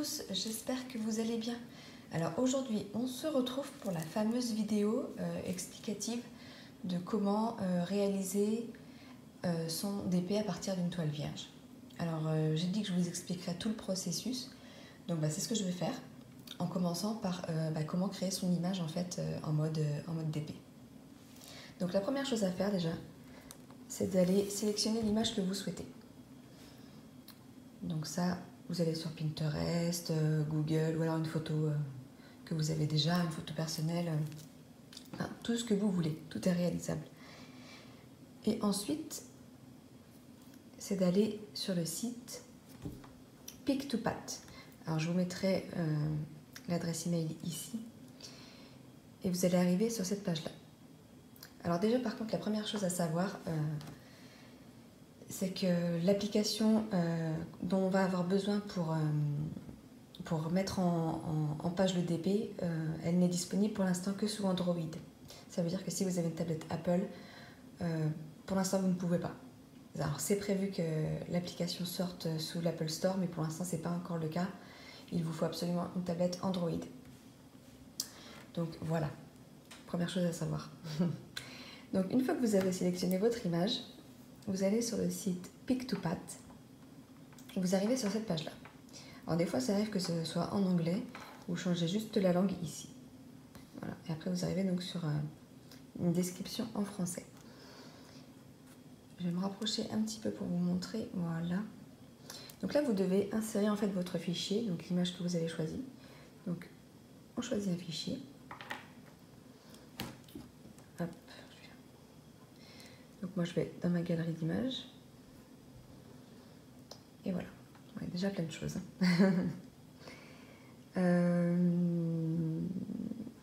tous, j'espère que vous allez bien. Alors aujourd'hui, on se retrouve pour la fameuse vidéo explicative de comment réaliser son DP à partir d'une toile vierge. Alors j'ai dit que je vous expliquerai tout le processus, donc c'est ce que je vais faire en commençant par comment créer son image en fait en mode DP. Donc la première chose à faire déjà, c'est d'aller sélectionner l'image que vous souhaitez. Donc ça, vous allez sur Pinterest, Google, ou alors une photo que vous avez déjà, une photo personnelle, tout ce que vous voulez, tout est réalisable. Et ensuite, c'est d'aller sur le site Pic2Pat. Alors je vous mettrai l'adresse email ici, et vous allez arriver sur cette page-là. Alors déjà par contre, la première chose à savoir, c'est que l'application dont on va avoir besoin pour mettre en page le DP, elle n'est disponible pour l'instant que sous Android. Ça veut dire que si vous avez une tablette Apple, pour l'instant vous ne pouvez pas. Alors c'est prévu que l'application sorte sous l'Apple Store, mais pour l'instant c'est pas encore le cas. Il vous faut absolument une tablette Android. Donc voilà, première chose à savoir. Donc une fois que vous avez sélectionné votre image, vous allez sur le site Pic2Pat et vous arrivez sur cette page-là. Alors des fois, ça arrive que ce soit en anglais, vous changez juste la langue ici. Voilà. Et après, vous arrivez donc sur une description en français. Je vais me rapprocher un petit peu pour vous montrer. Voilà. Donc là, vous devez insérer en fait votre fichier, donc l'image que vous avez choisie. Donc, on choisit un fichier. Hop. Donc moi, je vais dans ma galerie d'images. Et voilà. Ouais, déjà plein de choses.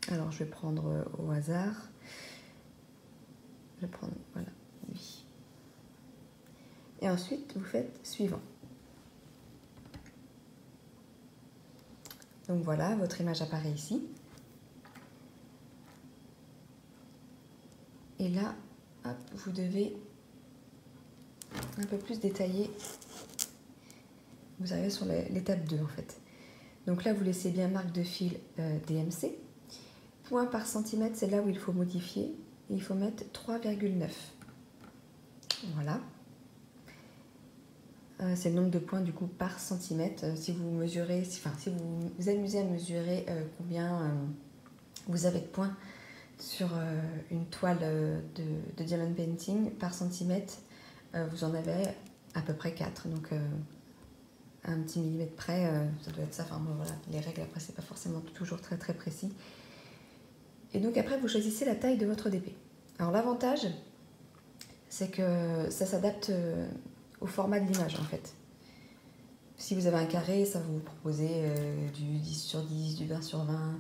Alors, je vais prendre au hasard. Je vais prendre, voilà, lui. Et ensuite, vous faites suivant. Donc voilà, votre image apparaît ici. Et là, hop, vous devez un peu plus détailler. Vous arrivez sur l'étape 2 en fait. Donc là, vous laissez bien marque de fil DMC. Point par centimètre, c'est là où il faut modifier. Et il faut mettre 3,9. Voilà. C'est le nombre de points du coup par centimètre. Si vous mesurez, si vous vous amusez à mesurer combien vous avez de points sur une toile de diamond painting par centimètre, vous en avez à peu près 4. Donc un petit millimètre près, ça doit être ça. Enfin bon, voilà, les règles après c'est pas forcément toujours très très précis. Et donc après vous choisissez la taille de votre DP. Alors l'avantage, c'est que ça s'adapte au format de l'image en fait. Si vous avez un carré, ça va vous proposer du 10 sur 10, du 20 sur 20.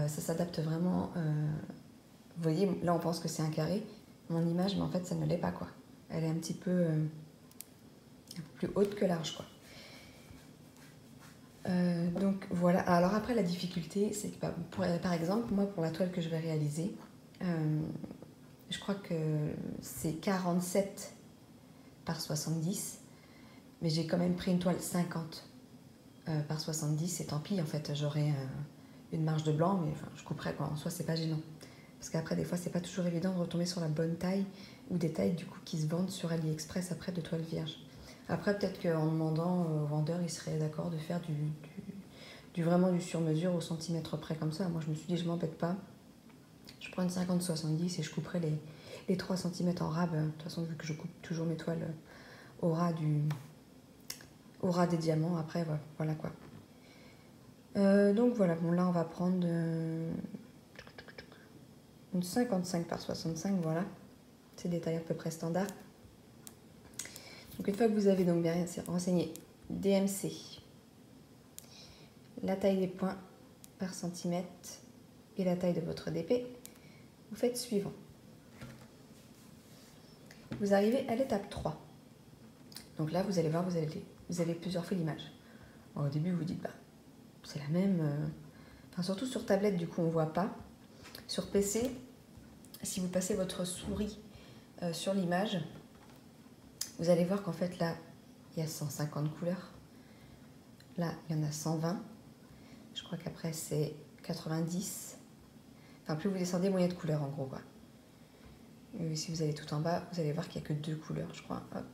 Ça s'adapte vraiment. Vous voyez, là on pense que c'est un carré, mon image, mais en fait ça ne l'est pas quoi. Elle est un petit peu plus haute que large quoi. Donc voilà, alors après la difficulté, c'est que par exemple, moi pour la toile que je vais réaliser, je crois que c'est 47 par 70, mais j'ai quand même pris une toile 50 par 70, et tant pis, en fait, j'aurai une marge de blanc, mais enfin, je couperai quoi, en soi, c'est pas gênant. Parce qu'après, des fois, c'est pas toujours évident de retomber sur la bonne taille, ou des tailles du coup qui se vendent sur AliExpress après de toiles vierges. Après, peut-être qu'en demandant au vendeur, il serait d'accord de faire vraiment du sur-mesure au centimètre près comme ça. Moi, je me suis dit, je m'embête pas. Je prends une 50-70 et je couperai les 3 cm en rab. De toute façon, vu que je coupe toujours mes toiles au ras des diamants, après, voilà quoi. Donc voilà, bon là, on va prendre une 55 par 65, voilà. C'est des tailles à peu près standards. Donc une fois que vous avez donc bien renseigné DMC, la taille des points par centimètre et la taille de votre DP, vous faites suivant. Vous arrivez à l'étape 3. Donc là, vous allez voir, vous avez plusieurs fois l'image. Au début, vous vous dites, c'est la même. Enfin, surtout sur tablette, du coup, on ne voit pas. Sur PC, si vous passez votre souris sur l'image, vous allez voir qu'en fait, là, il y a 150 couleurs. là, il y en a 120. Je crois qu'après, c'est 90. Enfin, plus vous descendez, moins il y a de couleurs, en gros, quoi. Et si vous allez tout en bas, vous allez voir qu'il n'y a que 2 couleurs, je crois. Hop,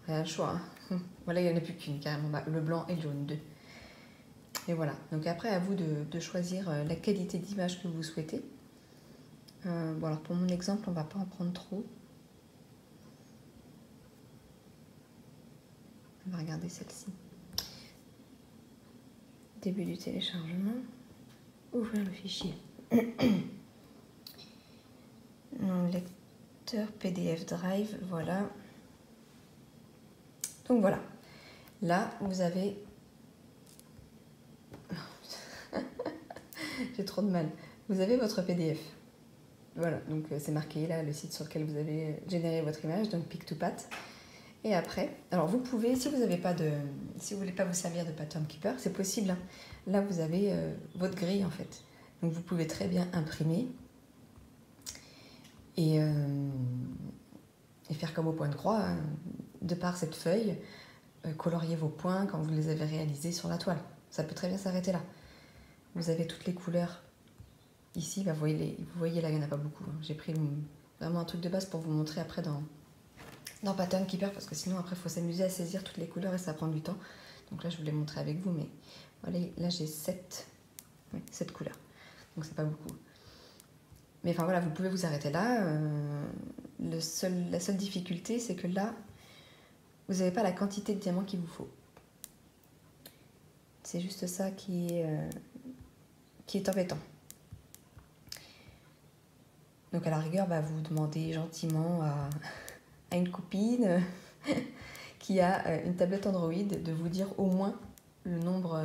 rien le choix. Hein. Voilà, il n'y en a plus qu'une, carrément. Le blanc et le jaune, 2. Et voilà. Donc après, à vous de choisir la qualité d'image que vous souhaitez. Bon, alors pour mon exemple, on ne va pas en prendre trop. On va regarder celle-ci. Début du téléchargement. Ouvrir le fichier. Mon lecteur PDF Drive, voilà. Donc voilà. Là, vous avez... J'ai trop de mal. Vous avez votre PDF. Voilà, donc c'est marqué là, le site sur lequel vous avez généré votre image, donc Pick2Pat. Et après, alors vous pouvez, si vous voulez pas vous servir de Pattern Keeper, c'est possible. Hein. Là, vous avez votre grille en fait. Donc vous pouvez très bien imprimer et faire comme au point de croix, hein, de par cette feuille, colorier vos points quand vous les avez réalisés sur la toile. Ça peut très bien s'arrêter là. Vous avez toutes les couleurs. Ici, bah, vous voyez là, il n'y en a pas beaucoup. Hein. J'ai pris vraiment un truc de base pour vous montrer après dans Pattern Keeper, parce que sinon après il faut s'amuser à saisir toutes les couleurs et ça prend du temps. Donc là je voulais montrer avec vous, mais voilà, là j'ai 7 couleurs, donc c'est pas beaucoup. Mais enfin voilà, vous pouvez vous arrêter là. La seule difficulté, c'est que là, vous n'avez pas la quantité de diamants qu'il vous faut. C'est juste ça qui est embêtant. Donc à la rigueur, bah, vous demandez gentiment à une copine qui a une tablette Android de vous dire au moins le nombre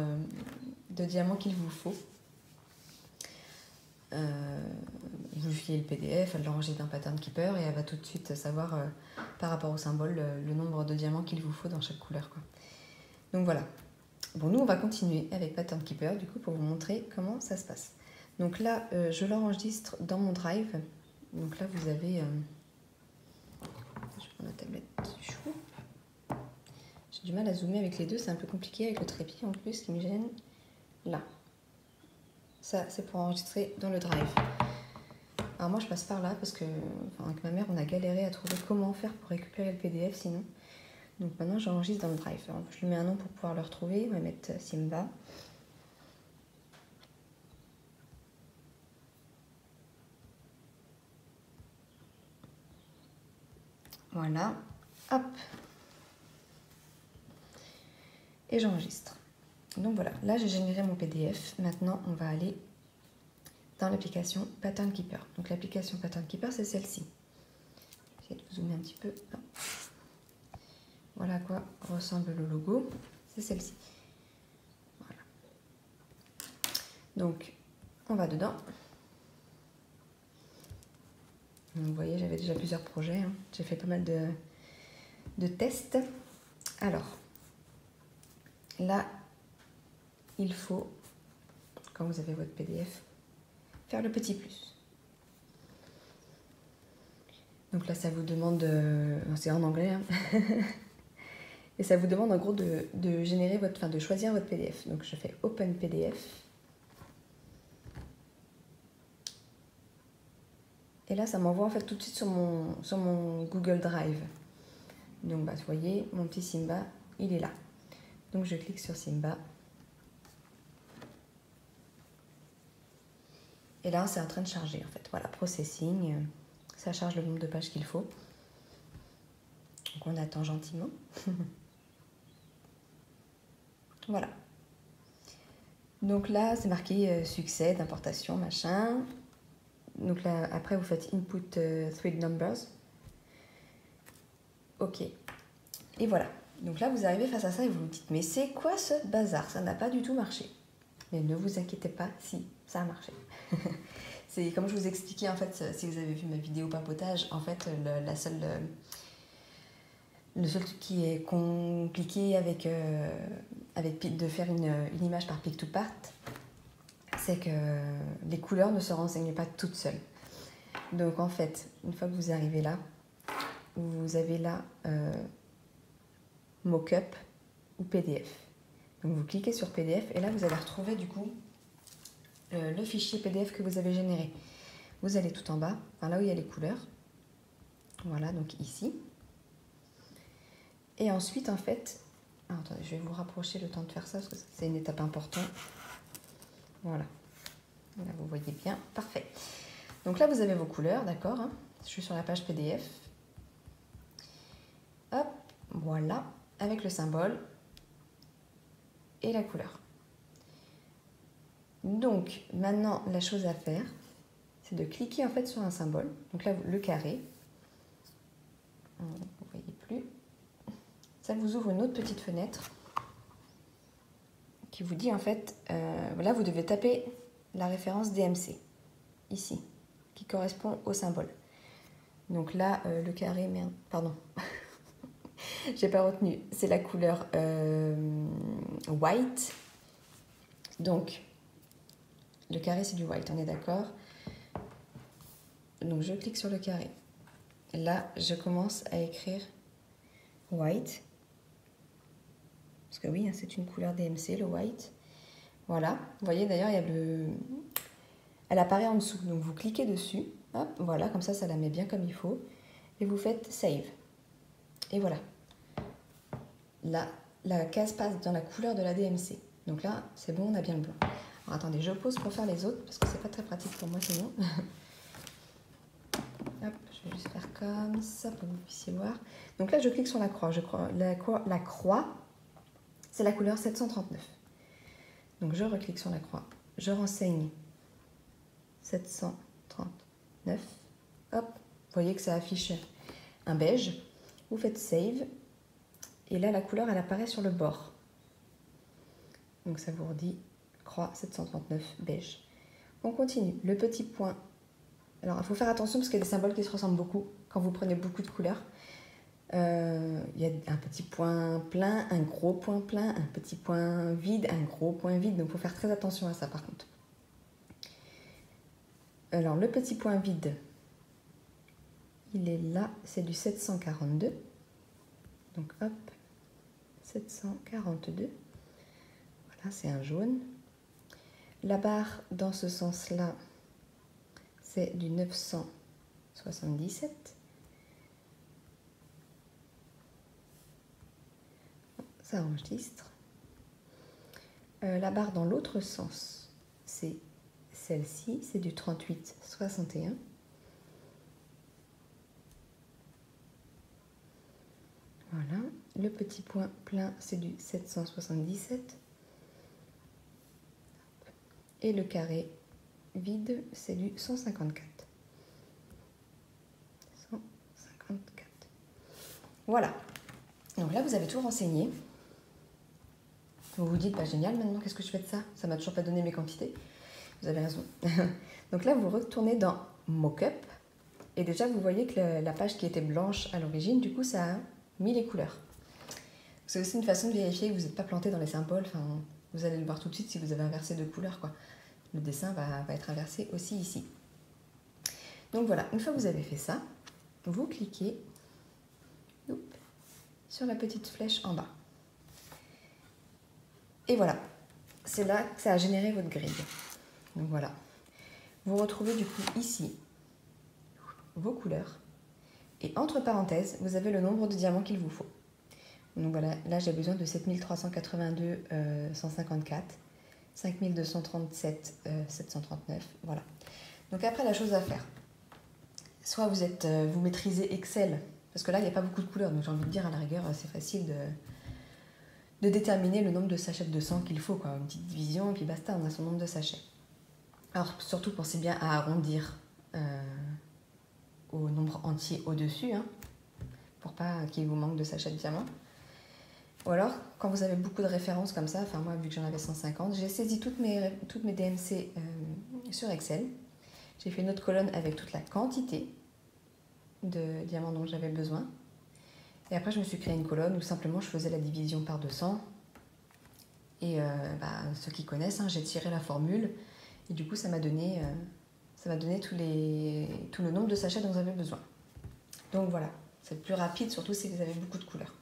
de diamants qu'il vous faut. Vous lui filez le PDF, elle l'enregistre dans Pattern Keeper et elle va tout de suite savoir par rapport au symbole le nombre de diamants qu'il vous faut dans chaque couleur, quoi. Donc voilà. Bon, nous on va continuer avec Pattern Keeper du coup pour vous montrer comment ça se passe. Donc là, je l'enregistre dans mon Drive. Donc là, vous avez... je prends la tablette du chou. J'ai du mal à zoomer avec les deux, c'est un peu compliqué avec le trépied en plus qui me gêne. Là. Ça, c'est pour enregistrer dans le Drive. Alors moi, je passe par là parce que, avec ma mère, on a galéré à trouver comment faire pour récupérer le PDF sinon. Donc maintenant, j'enregistre dans le Drive. Alors, je lui mets un nom pour pouvoir le retrouver. On va mettre Simba. Voilà. Hop. Et j'enregistre. Donc voilà, là j'ai généré mon PDF. Maintenant, on va aller dans l'application Pattern Keeper. Donc l'application Pattern Keeper, c'est celle-ci. J'essaie de vous zoomer un petit peu. Voilà à quoi ressemble le logo. C'est celle-ci. Voilà. Donc, on va dedans. Donc, vous voyez, j'avais déjà plusieurs projets. Hein. J'ai fait pas mal de tests. Alors, là, il faut, quand vous avez votre PDF, faire le petit plus. Donc là, ça vous demande, c'est en anglais, hein. Et ça vous demande en gros de générer de choisir votre PDF. Donc je fais Open PDF. Et là, ça m'envoie en fait tout de suite sur mon Google Drive. Donc bah, vous voyez, mon petit Simba, il est là. Donc je clique sur Simba. Et là, c'est en train de charger en fait. Voilà, processing. Ça charge le nombre de pages qu'il faut. Donc on attend gentiment. Voilà. Donc là, c'est marqué succès d'importation, machin. Donc là, après, vous faites input thread numbers. OK. Et voilà. Donc là, vous arrivez face à ça et vous vous dites, mais c'est quoi ce bazar? Ça n'a pas du tout marché. Mais ne vous inquiétez pas, si, ça a marché. C'est comme je vous expliquais, en fait, si vous avez vu ma vidéo papotage, en fait, le seul truc qui est compliqué avec de faire une image par Pick2Pat, c'est que les couleurs ne se renseignent pas toutes seules. Donc en fait, une fois que vous arrivez là, vous avez là Mockup ou PDF. Donc vous cliquez sur PDF et là vous allez retrouver du coup le fichier PDF que vous avez généré. Vous allez tout en bas, enfin là où il y a les couleurs. Voilà, donc ici. Et ensuite en fait, attendez, je vais vous rapprocher le temps de faire ça parce que c'est une étape importante. Voilà. Là vous voyez bien, parfait. Donc là vous avez vos couleurs, d'accord, hein. Je suis sur la page PDF. Hop, voilà, avec le symbole et la couleur. Donc maintenant la chose à faire, c'est de cliquer en fait sur un symbole. Donc là le carré. Vous ne voyez plus. Ça vous ouvre une autre petite fenêtre qui vous dit en fait, là vous devez taper la référence DMC, ici, qui correspond au symbole. Donc là, le carré, merde, pardon, j'ai pas retenu, c'est la couleur white. Donc, le carré c'est du white, on est d'accord. Donc je clique sur le carré. Là, je commence à écrire white. Parce que oui, c'est une couleur DMC, le white. Voilà, vous voyez d'ailleurs, il y a le... elle apparaît en dessous. Donc vous cliquez dessus, hop, voilà, comme ça la met bien comme il faut. Et vous faites Save. Et voilà. Là, la case passe dans la couleur de la DMC. Donc là, c'est bon, on a bien le blanc. Alors attendez, je pause pour faire les autres, parce que c'est pas très pratique pour moi sinon. Hop, je vais juste faire comme ça pour que vous puissiez voir. Donc là, je clique sur la croix. La croix, c'est la couleur 739. Donc je reclique sur la croix. Je renseigne 739. Hop, vous voyez que ça affiche un beige. Vous faites Save. Et là, la couleur, elle apparaît sur le bord. Donc ça vous redit croix 739 beige. On continue. Le petit point. Alors, il faut faire attention parce qu'il y a des symboles qui se ressemblent beaucoup quand vous prenez beaucoup de couleurs. Il y a un petit point plein, un gros point plein, un petit point vide, un gros point vide. Donc, il faut faire très attention à ça par contre. Alors, le petit point vide, il est là. C'est du 742. Donc, hop, 742. Voilà, c'est un jaune. La barre, dans ce sens-là, c'est du 977. Ça enregistre. La barre dans l'autre sens, c'est celle-ci, c'est du 3861. Voilà. Le petit point plein, c'est du 777. Et le carré vide, c'est du 154. 154. Voilà. Donc là, vous avez tout renseigné. Vous vous dites, bah génial, maintenant, qu'est-ce que je fais de ça? Ça m'a toujours pas donné mes quantités. Vous avez raison. Donc là, vous retournez dans Mockup. Et déjà, vous voyez que la page qui était blanche à l'origine, du coup, ça a mis les couleurs. C'est aussi une façon de vérifier que vous n'êtes pas planté dans les symboles. Enfin, vous allez le voir tout de suite si vous avez inversé de couleur, quoi. Le dessin va être inversé aussi ici. Donc voilà, une fois que vous avez fait ça, vous cliquez sur la petite flèche en bas. Et voilà, c'est là que ça a généré votre grille. Donc voilà, vous retrouvez du coup ici vos couleurs. Et entre parenthèses, vous avez le nombre de diamants qu'il vous faut. Donc voilà, là j'ai besoin de 7382 154, 5237 739, voilà. Donc après, la chose à faire, soit vous maîtrisez Excel, parce que là il n'y a pas beaucoup de couleurs, donc j'ai envie de dire à la rigueur c'est facile de déterminer le nombre de sachets de sang qu'il faut, quoi. Une petite division et puis basta, on a son nombre de sachets. Alors surtout pensez bien à arrondir au nombre entier au-dessus, hein, pour pas qu'il vous manque de sachets de diamants. Ou alors, quand vous avez beaucoup de références comme ça, enfin moi vu que j'en avais 150, j'ai saisi toutes mes DMC sur Excel. J'ai fait une autre colonne avec toute la quantité de diamants dont j'avais besoin. Et après, je me suis créé une colonne où simplement je faisais la division par 200. Et ceux qui connaissent, hein, j'ai tiré la formule. Et du coup, ça m'a donné tout le nombre de sachets dont vous avez besoin. Donc voilà, c'est plus rapide, surtout si vous avez beaucoup de couleurs.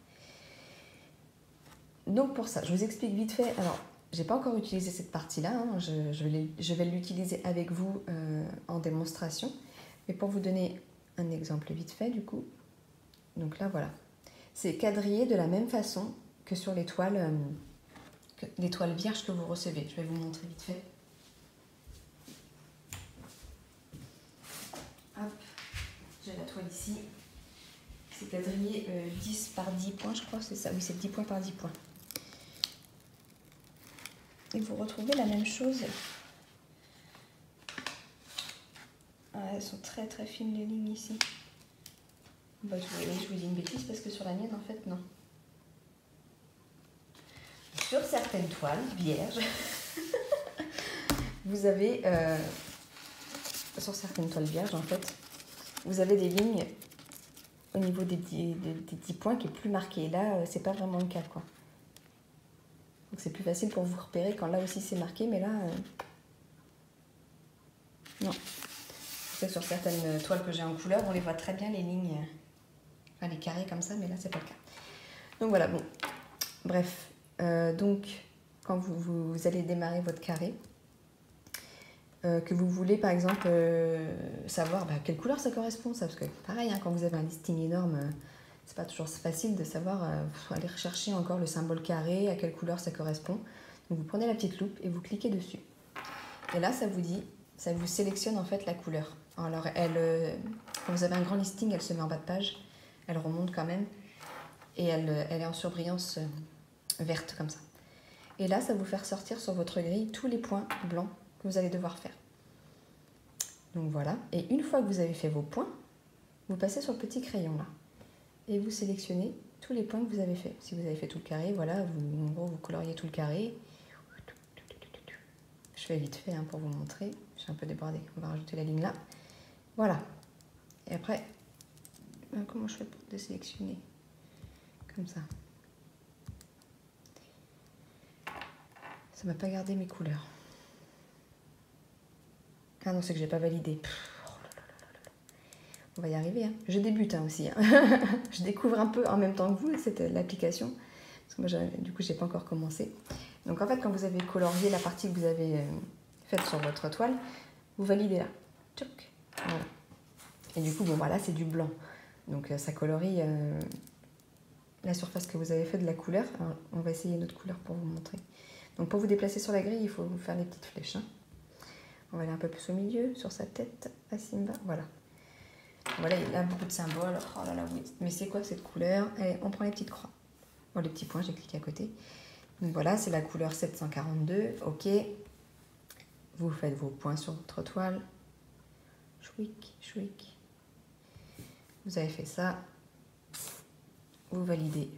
Donc pour ça, je vous explique vite fait. Alors, j'ai pas encore utilisé cette partie-là. Hein. Je vais l'utiliser avec vous en démonstration. Mais pour vous donner un exemple vite fait, du coup. Donc là, voilà. C'est quadrillé de la même façon que sur les toiles vierges que vous recevez. Je vais vous montrer vite fait. Hop, j'ai la toile ici. C'est quadrillé 10 par 10 points, je crois, c'est ça. Oui, c'est 10 points par 10 points. Et vous retrouvez la même chose. Ah, elles sont très très fines les lignes ici. Bah, je vous dis une bêtise parce que sur la mienne, en fait, non. Sur certaines toiles vierges, vous avez... sur certaines toiles vierges, en fait, vous avez des lignes au niveau des 10 points qui est plus marqué. Là, c'est pas vraiment le cas, quoi. Donc c'est plus facile pour vous repérer quand là aussi c'est marqué, mais là, non. Sur certaines toiles que j'ai en couleur, on les voit très bien, les lignes, enfin les carrés comme ça, mais là c'est pas le cas. Donc voilà, bon, bref. Donc quand vous allez démarrer votre carré, que vous voulez par exemple savoir quelle couleur ça correspond, ça, parce que pareil, hein, quand vous avez un listing énorme, c'est pas toujours facile de savoir, faut aller rechercher encore le symbole carré, à quelle couleur ça correspond. Donc vous prenez la petite loupe et vous cliquez dessus. Et là, ça vous dit, ça vous sélectionne en fait la couleur. Alors, quand vous avez un grand listing, elle se met en bas de page, elle remonte quand même, et elle est en surbrillance verte comme ça. Et là, ça vous fait ressortir sur votre grille tous les points blancs que vous allez devoir faire. Donc voilà. Et une fois que vous avez fait vos points, vous passez sur le petit crayon là. Et vous sélectionnez tous les points que vous avez fait. Si vous avez fait tout le carré, voilà, en gros, vous coloriez tout le carré. Je fais vite fait hein, pour vous montrer. Je suis un peu débordée. On va rajouter la ligne là. Voilà. Et après, comment je fais pour désélectionner? Comme ça. Ça m'a pas gardé mes couleurs. Ah non, c'est que j'ai pas validé. On va y arriver. Hein. Je débute hein, aussi. Hein. Je découvre un peu en même temps que vous l'application. Parce que moi, du coup, j'ai pas encore commencé. Donc en fait, quand vous avez colorié la partie que vous avez faite sur votre toile, vous validez là. Tchouk. Voilà. Et du coup, bon, voilà, c'est du blanc. Donc ça colorie la surface que vous avez fait de la couleur. Alors, on va essayer une autre couleur pour vous montrer. Donc pour vous déplacer sur la grille, il faut vous faire les petites flèches. Hein. On va aller un peu plus au milieu, sur sa tête, à Simba. Voilà. Voilà, il a beaucoup de symboles. Oh là là, oui. Mais c'est quoi cette couleur? Allez, on prend les petites croix. Bon, les petits points, j'ai cliqué à côté. Donc voilà, c'est la couleur 742. Ok. Vous faites vos points sur votre toile. Chouic, chouic. Vous avez fait ça. Vous validez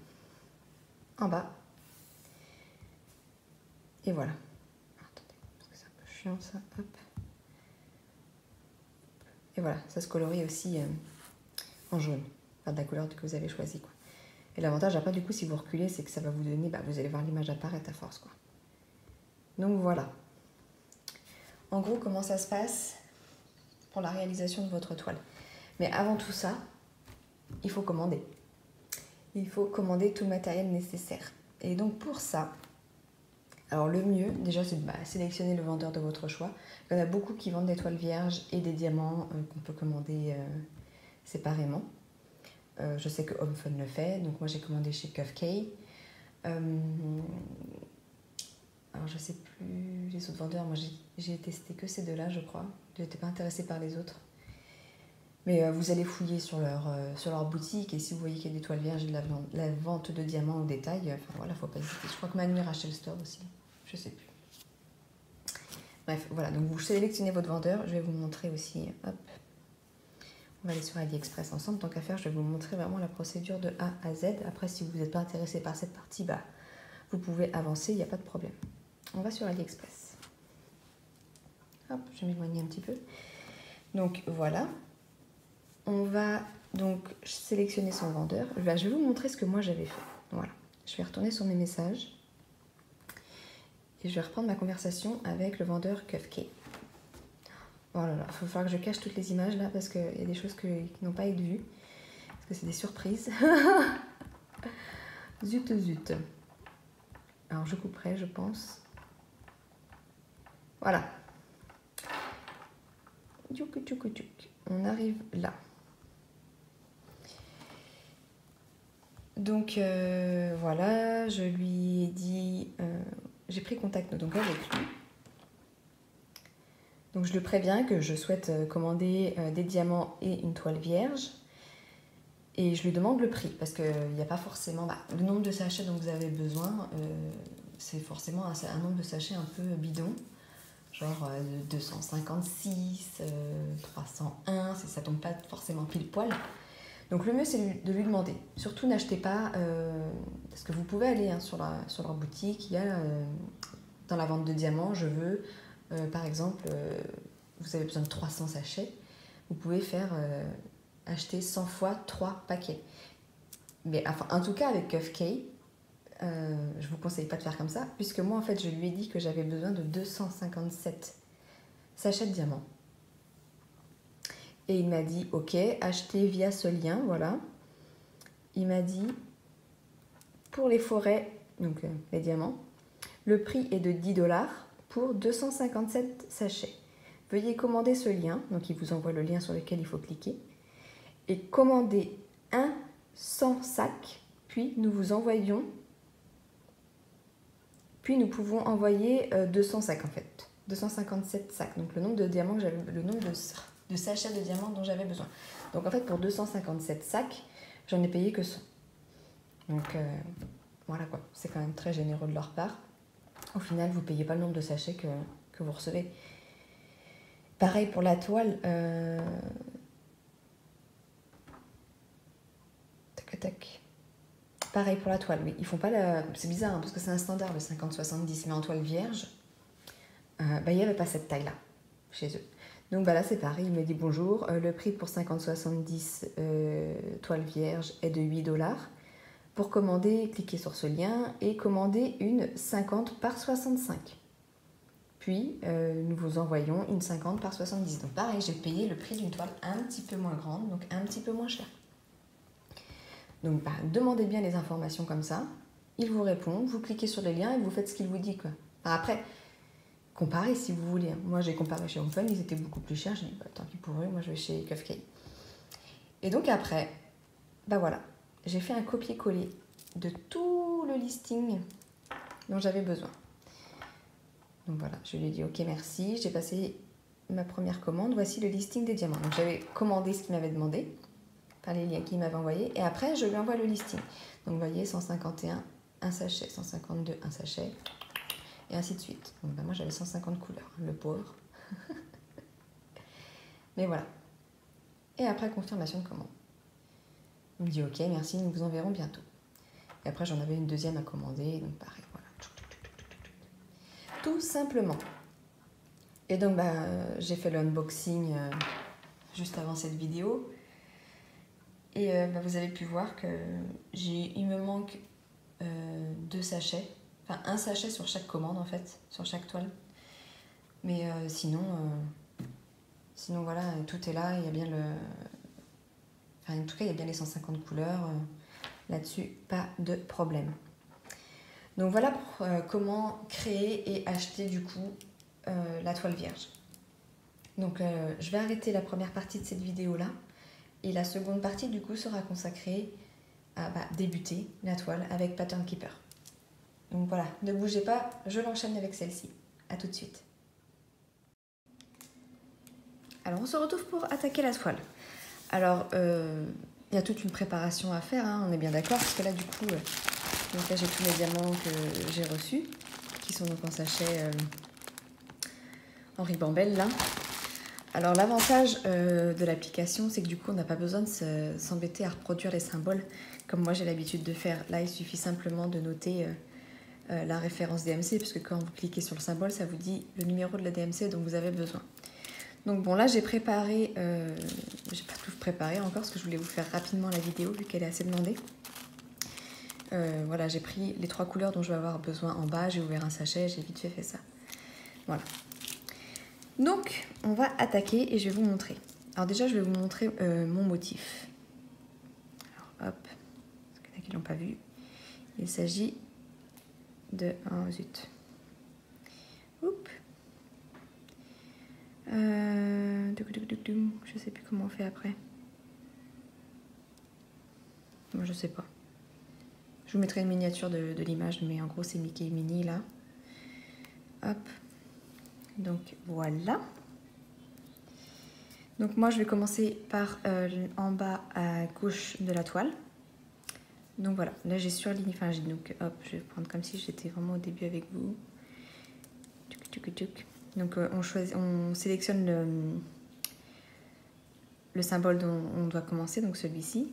en bas. Et voilà. Attendez, parce que c'est un peu chiant ça. Hop. Et voilà, ça se colorie aussi en jaune. Enfin, de la couleur que vous avez choisie, quoi. Et l'avantage après, du coup, si vous reculez, c'est que ça va vous donner, vous allez voir l'image apparaître à force, quoi. Donc voilà. En gros, comment ça se passe pour la réalisation de votre toile. Mais avant tout ça, il faut commander. Il faut commander tout le matériel nécessaire. Et donc pour ça, alors le mieux, déjà, c'est de sélectionner le vendeur de votre choix. Il y en a beaucoup qui vendent des toiles vierges et des diamants qu'on peut commander séparément. Je sais que Home Fun le fait, donc moi j'ai commandé chez Kufkay. Alors je sais plus les autres vendeurs, moi j'ai testé que ces deux-là, je crois. Je n'étais pas intéressée par les autres. Mais vous allez fouiller sur leur boutique et si vous voyez qu'il y a des toiles vierges et de la vente de diamants au détail, enfin voilà, faut pas hésiter. Je crois que Manu rachète le store aussi, je sais plus. Bref, voilà, donc vous sélectionnez votre vendeur, je vais vous montrer aussi, hop. On va aller sur AliExpress ensemble, tant qu'à faire, je vais vous montrer vraiment la procédure de A à Z. Après, si vous n'êtes pas intéressé par cette partie, vous pouvez avancer, il n'y a pas de problème. On va sur AliExpress. Hop, je vais m'éloigner un petit peu. Donc voilà. On va donc sélectionner son vendeur. Je vais vous montrer ce que moi j'avais fait. Voilà. Je vais retourner sur mes messages. Et je vais reprendre ma conversation avec le vendeur Kufkay. Oh là là, il va falloir que je cache toutes les images là parce qu'il y a des choses qui n'ont pas été vues. Parce que c'est des surprises. Zut, zut. Alors je couperai, je pense. Voilà. On arrive là. Donc voilà, je lui ai dit, j'ai pris contact donc avec lui. Donc je le préviens que je souhaite commander des diamants et une toile vierge. Et je lui demande le prix, parce qu'il n'y a pas forcément... le nombre de sachets dont vous avez besoin, c'est forcément un nombre de sachets un peu bidon. Genre 256, 301, ça tombe pas forcément pile poil. Donc le mieux c'est de lui demander. Surtout n'achetez pas, parce que vous pouvez aller sur leur boutique, il y a dans la vente de diamants, je veux, par exemple, vous avez besoin de 300 sachets, vous pouvez faire acheter 100 fois 3 paquets. Mais enfin, en tout cas avec Kufkay, je vous conseille pas de faire comme ça, puisque moi en fait je lui ai dit que j'avais besoin de 257 sachets de diamants. Et il m'a dit ok, achetez via ce lien, voilà. Il m'a dit pour les forêts, donc les diamants, le prix est de 10$ pour 257 sachets. Veuillez commander ce lien, donc il vous envoie le lien sur lequel il faut cliquer, et commandez 100 sacs, puis nous vous envoyons, puis nous pouvons envoyer 200 sacs en fait, 257 sacs, donc le nombre de diamants que j'avais, le nombre de sachets de diamants dont j'avais besoin. Donc en fait pour 257 sacs, j'en ai payé que 100. Donc voilà quoi, c'est quand même très généreux de leur part. Au final, vous ne payez pas le nombre de sachets que vous recevez. Pareil pour la toile. Tac. Pareil pour la toile, oui. Ils font pas la... C'est bizarre, hein, parce que c'est un standard, le 50-70, mais en toile vierge, il n'y avait pas cette taille-là chez eux. Donc là, c'est pareil, il me dit bonjour. Le prix pour 50-70 toile vierge est de 8$. Pour commander, cliquez sur ce lien et commandez une 50 par 65. Puis, nous vous envoyons une 50 par 70. Donc pareil, j'ai payé le prix d'une toile un petit peu moins grande, donc un petit peu moins cher. Donc demandez bien les informations comme ça. Il vous répond, vous cliquez sur les liens et vous faites ce qu'il vous dit, quoi. Enfin, après, comparez si vous voulez. Moi, j'ai comparé chez HomeFun, ils étaient beaucoup plus chers. J'ai dit, tant pis pour eux, moi je vais chez Kufkay. Et donc après, voilà. J'ai fait un copier-coller de tout le listing dont j'avais besoin. Donc voilà, je lui ai dit ok merci, j'ai passé ma première commande, voici le listing des diamants. Donc j'avais commandé ce qu'il m'avait demandé, par les liens qu'il m'avait envoyés, et après je lui envoie le listing. Donc vous voyez, 151, un sachet, 152, un sachet, et ainsi de suite. Donc moi j'avais 150 couleurs, le pauvre. Mais voilà. Et après confirmation de commande. Il me dit ok merci, nous vous enverrons bientôt. Et après j'en avais une deuxième à commander, donc pareil, voilà. Tout simplement. Et donc j'ai fait le unboxing juste avant cette vidéo. Et vous avez pu voir que il me manque 2 sachets. Enfin un sachet sur chaque commande en fait, sur chaque toile. Mais sinon voilà, tout est là, il y a bien le... Enfin, en tout cas, il y a bien les 150 couleurs. Là-dessus, pas de problème. Donc voilà pour comment créer et acheter du coup la toile vierge. Donc je vais arrêter la première partie de cette vidéo-là. Et la seconde partie du coup sera consacrée à débuter la toile avec Pattern Keeper. Donc voilà, ne bougez pas, je l'enchaîne avec celle-ci. A tout de suite. Alors on se retrouve pour attaquer la toile. Alors il y a toute une préparation à faire, hein, on est bien d'accord, parce que là du coup, donc là j'ai tous mes diamants que j'ai reçus, qui sont donc en sachet en ribambelle là. Alors l'avantage de l'application, c'est que du coup on n'a pas besoin de s'embêter à reproduire les symboles comme moi j'ai l'habitude de faire. Là il suffit simplement de noter la référence DMC, puisque quand vous cliquez sur le symbole, ça vous dit le numéro de la DMC dont vous avez besoin. Donc bon, là j'ai préparé, j'ai pas tout préparé encore parce que je voulais vous faire rapidement la vidéo vu qu'elle est assez demandée. Voilà, j'ai pris les 3 couleurs dont je vais avoir besoin en bas, j'ai ouvert un sachet, j'ai vite fait ça. Voilà. Donc on va attaquer et je vais vous montrer. Alors déjà je vais vous montrer mon motif. Alors hop, parce qu'il y en a qui l'ont pas vu. Il s'agit Oh zut. Oups. Je sais plus comment on fait après. Moi je sais pas. Je vous mettrai une miniature de l'image, mais en gros c'est Mickey Mini là. Hop. Donc voilà. Donc moi je vais commencer par en bas à gauche de la toile. Donc voilà, là j'ai surligné, enfin donc hop, je vais prendre comme si j'étais vraiment au début avec vous. Donc on sélectionne le symbole dont on doit commencer, donc celui-ci,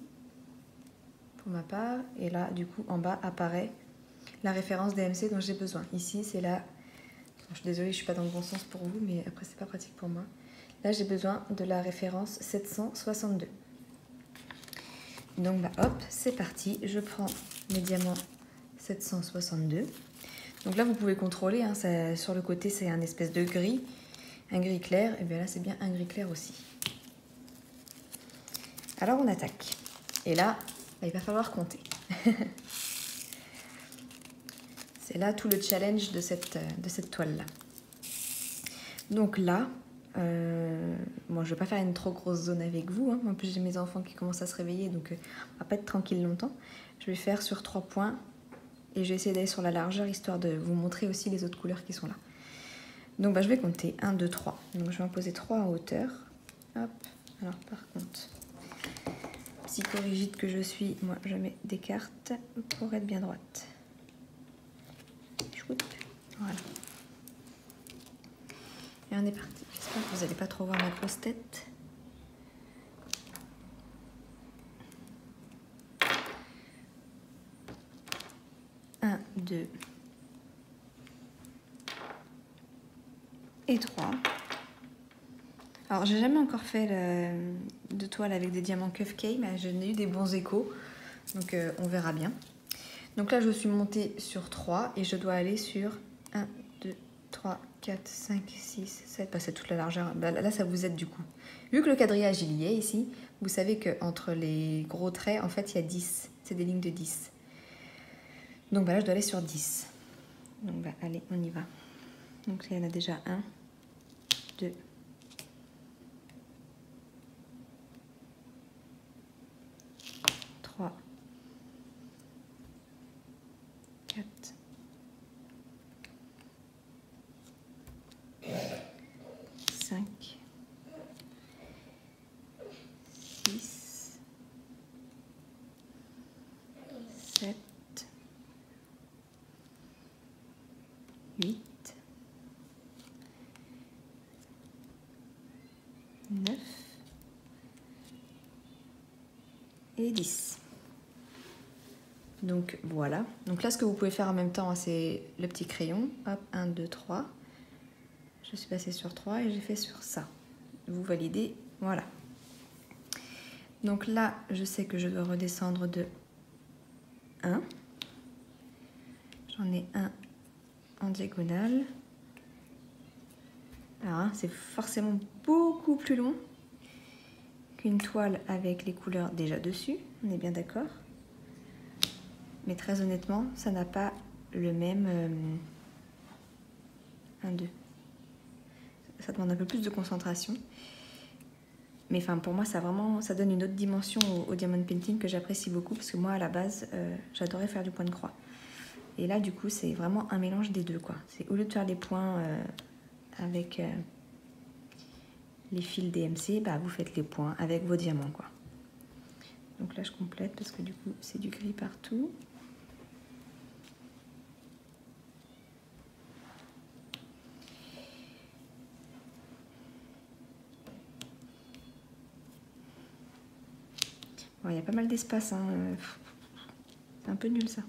pour ma part. Et là, du coup, en bas apparaît la référence DMC dont j'ai besoin. Ici, c'est là, je suis désolée, je suis pas dans le bon sens pour vous, mais après, c'est pas pratique pour moi. Là, j'ai besoin de la référence 762. Donc, bah, hop, c'est parti. Je prends mes diamants 762. Donc là, vous pouvez contrôler, hein, ça, sur le côté, c'est un espèce de gris, un gris clair. Et bien là, c'est bien un gris clair aussi. Alors, on attaque. Et là, bah, il va falloir compter. C'est là tout le challenge de cette toile-là. Donc là, bon, je ne vais pas faire une trop grosse zone avec vous. Hein. En plus, j'ai mes enfants qui commencent à se réveiller, donc on va pas être tranquille longtemps. Je vais faire sur 3 points et je vais essayer d'aller sur la largeur, histoire de vous montrer aussi les autres couleurs qui sont là. Donc bah, je vais compter 1, 2, 3. Donc je vais en poser 3 en hauteur. Hop. Alors par contre, psychorigide que je suis, moi je mets des cartes pour être bien droite. Voilà. Et on est parti. J'espère que vous n'allez pas trop voir ma grosse tête. Un, 2 et 3. Alors j'ai jamais encore fait de toile avec des diamants Kufkei, mais je n'ai eu des bons échos. Donc on verra bien. Donc là je suis montée sur 3 et je dois aller sur 1, 2, 3, 4, 5, 6, 7. Bah, c'est toute la largeur. Bah, là ça vous aide du coup. Vu que le quadrillage il y est ici, vous savez qu'entre les gros traits, en fait il y a 10. C'est des lignes de 10. Donc bah, là je dois aller sur 10. Donc bah, allez, on y va. Donc il y en a déjà 1, 2, 3, 4, 5, 6, 7, 8, 9 et 10. Donc voilà. Donc là, ce que vous pouvez faire en même temps, c'est le petit crayon. Hop, 1, 2, 3. Je suis passée sur 3 et j'ai fait sur ça. Vous validez, voilà. Donc là, je sais que je dois redescendre de 1. J'en ai un en diagonale. Alors, hein, c'est forcément beaucoup plus long qu'une toile avec les couleurs déjà dessus. On est bien d'accord. Mais très honnêtement, ça n'a pas le même... 1, 2. Ça demande un peu plus de concentration. Mais enfin, pour moi, ça donne une autre dimension au diamond painting que j'apprécie beaucoup. Parce que moi, à la base, j'adorais faire du point de croix. Et là, du coup, c'est vraiment un mélange des deux, quoi. C'est au lieu de faire des points avec les fils DMC, bah, vous faites les points avec vos diamants, quoi. Donc là, je complète parce que du coup, c'est du gris partout. Bon, il y a pas mal d'espace, hein. C'est un peu nul, ça.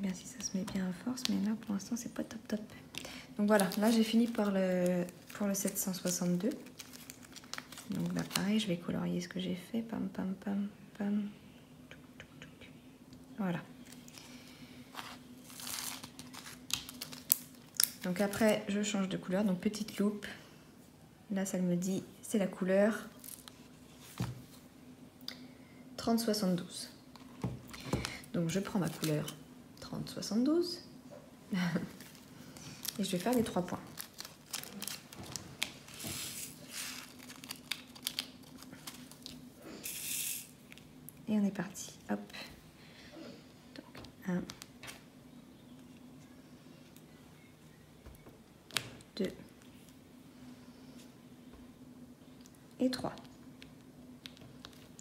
Bien si ça se met bien à force, mais là pour l'instant c'est pas top top. Donc voilà, là j'ai fini pour le 762. Donc là pareil, je vais colorier ce que j'ai fait. Pam pam pam pam. Voilà. Donc après je change de couleur, donc petite loupe. Là ça me dit c'est la couleur 30-72. Donc je prends ma couleur 30-72 et je vais faire les 3 points. Et on est parti. Hop. Donc 1, 2 et 3.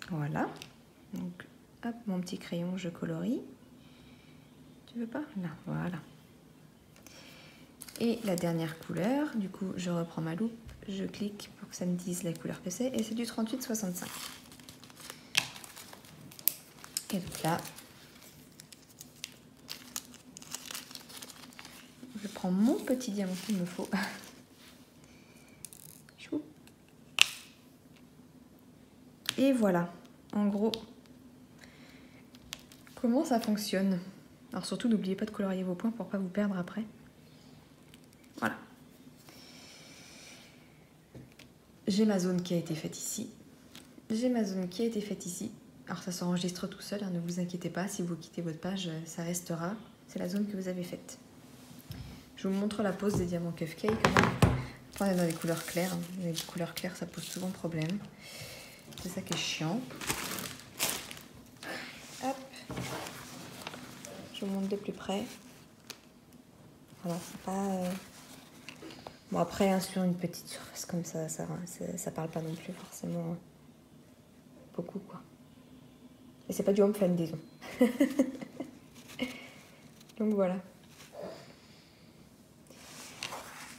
Voilà. Donc, hop, mon petit crayon, je colorie. Tu veux pas? Là, voilà. Et la dernière couleur, du coup, je reprends ma loupe, je clique pour que ça me dise la couleur que c'est, et c'est du 38-65. Et donc là, je prends mon petit diamant qu'il me faut. Et voilà, en gros, comment ça fonctionne. Alors surtout, n'oubliez pas de colorier vos points pour ne pas vous perdre après. Voilà. J'ai ma zone qui a été faite ici. J'ai ma zone qui a été faite ici. Alors ça s'enregistre tout seul, hein, ne vous inquiétez pas. Si vous quittez votre page, ça restera. C'est la zone que vous avez faite. Je vous montre la pose des diamants Cupcake. Après, on est dans des couleurs claires. Les couleurs claires, ça pose souvent problème. C'est ça qui est chiant. Hop. Je vous montre de plus près. Alors, c'est pas... Bon, après, hein, sur une petite surface comme ça, ça parle pas non plus forcément beaucoup, quoi. Et c'est pas du home fan, disons. Donc, voilà.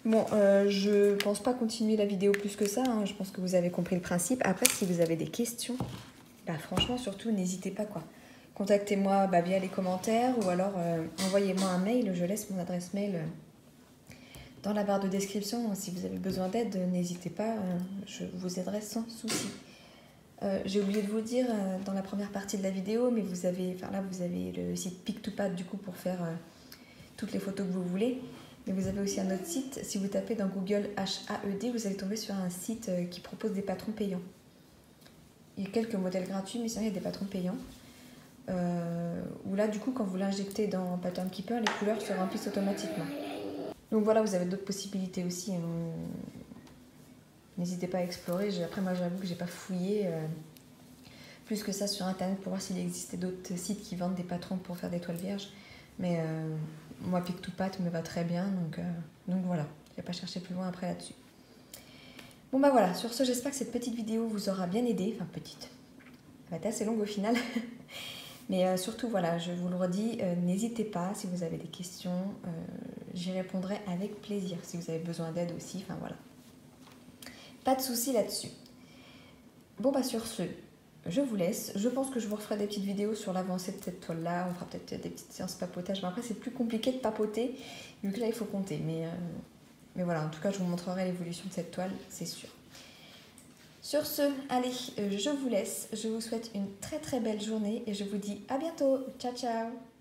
Bon, je pense pas continuer la vidéo plus que ça, hein. Je pense que vous avez compris le principe. Après, si vous avez des questions, bah franchement, surtout, n'hésitez pas, quoi. Contactez-moi via les commentaires ou alors envoyez-moi un mail. Je laisse mon adresse mail dans la barre de description. Si vous avez besoin d'aide, n'hésitez pas, je vous aiderai sans souci. J'ai oublié de vous dire dans la première partie de la vidéo, mais vous avez, là, vous avez le site Pic2Pad du coup pour faire toutes les photos que vous voulez. Mais vous avez aussi un autre site, si vous tapez dans Google HAED, vous allez tomber sur un site qui propose des patrons payants. Il y a quelques modèles gratuits, mais sinon il y a des patrons payants. Où là, du coup, quand vous l'injectez dans Pattern Keeper, les couleurs se remplissent automatiquement. Donc voilà, vous avez d'autres possibilités aussi. N'hésitez pas à explorer. Après, moi, j'avoue que j'ai pas fouillé plus que ça sur Internet pour voir s'il existait d'autres sites qui vendent des patrons pour faire des toiles vierges. Mais moi, Pic2Pad me va très bien, donc voilà. Je vais pas chercher plus loin après là-dessus. Bon bah voilà, sur ce, j'espère que cette petite vidéo vous aura bien aidé. Enfin, petite. Elle va être assez longue au final. Mais surtout, voilà, je vous le redis, n'hésitez pas, si vous avez des questions, j'y répondrai avec plaisir. Si vous avez besoin d'aide aussi, enfin voilà. Pas de soucis là-dessus. Bon bah sur ce, je vous laisse. Je pense que je vous referai des petites vidéos sur l'avancée de cette toile-là. On fera peut-être des petites séances papotage. Mais après, c'est plus compliqué de papoter, vu que là, il faut compter. Mais voilà, en tout cas, je vous montrerai l'évolution de cette toile, c'est sûr. Sur ce, allez, je vous laisse. Je vous souhaite une très très belle journée et je vous dis à bientôt. Ciao, ciao!